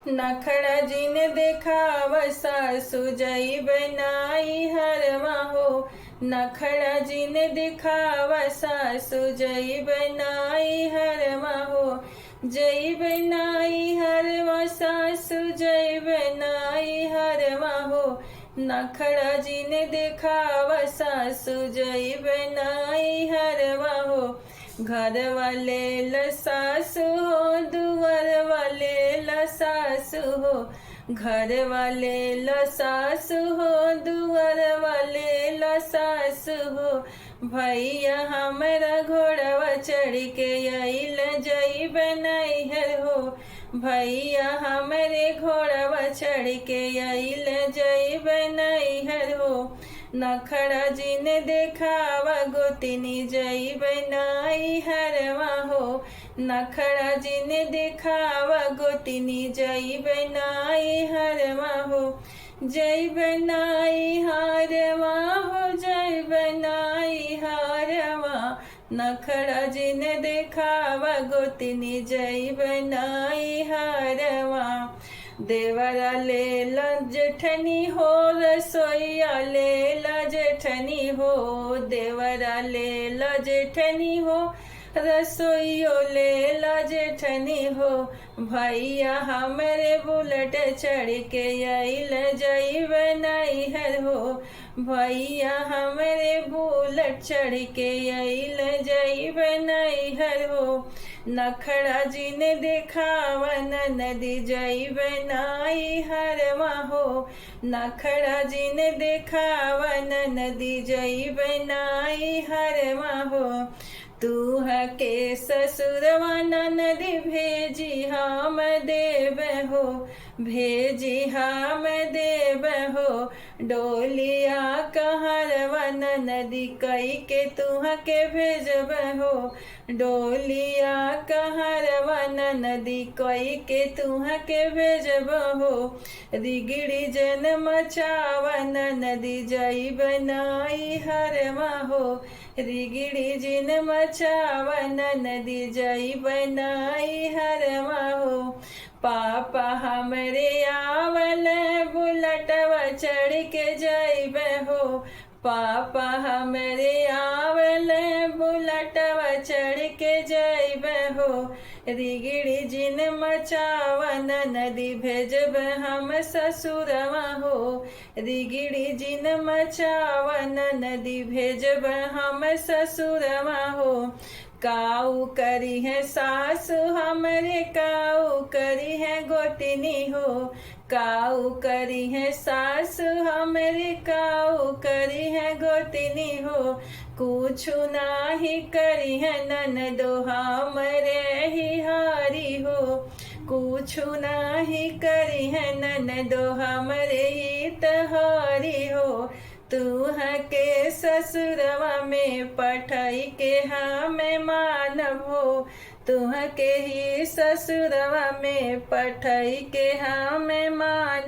नखड़ा जिन देखाव सासु जइबे नाई हरवा हो। नखड़ा जिन देखाव सासु जइबे नाई हरवा हो। जइबे नाई हरवा सासु जइबे नाई हरवा हो। नखड़ा जिन देखाव सासु जइबे नाई हरवा हो। घर वाले ल सासु हो, दुआर वाले ल सासु हो। घर वाले ल सासु हो, दुआर वाले ल सासु हो। भैया हमरा घोड़वा चढ़ के आइल जइबे नैहर हो। भैया हमरे घोड़वा चढ़ के आइल जइबे नैहर हो। नखड़ा जिन देखावा गोतिनी जइबे नाई हरवा हो। नखड़ा जिन देखावा गोतिनी जइबे नाई हरवा हो। जइबे नाई हरवा हो, जइबे नाई हरवा। नखड़ा जिन देखावा गोतिनी जइबे नाई हरवा। देवरा ले ला जेठनी हो, रसोईया ले ला जेठनी हो। देवरा ले ला जेठनी हो, रसोईयो ले ला जेठनी हो। भैया हमरे बुलेट चढ़ के आइल जइबे नैहर हो। भैया हमरे बुलेट चढ़ के आइल जइबे नैहर हो। नखड़ा जिन देखावा ननदी जइबे नाई हरवा हो। नखड़ा जिन देखावा ननदी जइबे नाई हरवा हो। तू के ससुरवा ननदी भेजी हम देवे हो। भेजी हम देवे हो। डोलिया कहरवा ननदी कई के तुह के भेजबे हो। डोलिया कहरवा ननदी कई के तुह के भेजब हो। रिगिड़ी जन मचावा ननदी जइबे नाई हरवा हो। रिगिड़ी जिन मचावा ननदी जइबे नाई हरवा हो। पापा हमरे आवल बुलटवा चढ़ के जइबे हो। पापा हमरे आवल बुलटवा चढ़ के जइबे हो। रिगिड़ी जिन मचावा ननदी भेजबे हम ससुरवा हो। रिगिड़ी जिन मचावा ननदी भेजबे हम ससुरवा हो। काऊ करी है सासु हमरे, काऊ करी है गोतिनी हो। काऊ करी है सासु हमरे, काऊ करी है गोतिनी हो। कुछु नाही करी है ननदो हमरे ही हारी हो। कुछु नाही करी है ननदो हमरे ही तहारी हो। तू के ससुरवा में पठाई के हमें मानव हो। तुह के ही ससुरवा में पठाई के हमें मानव।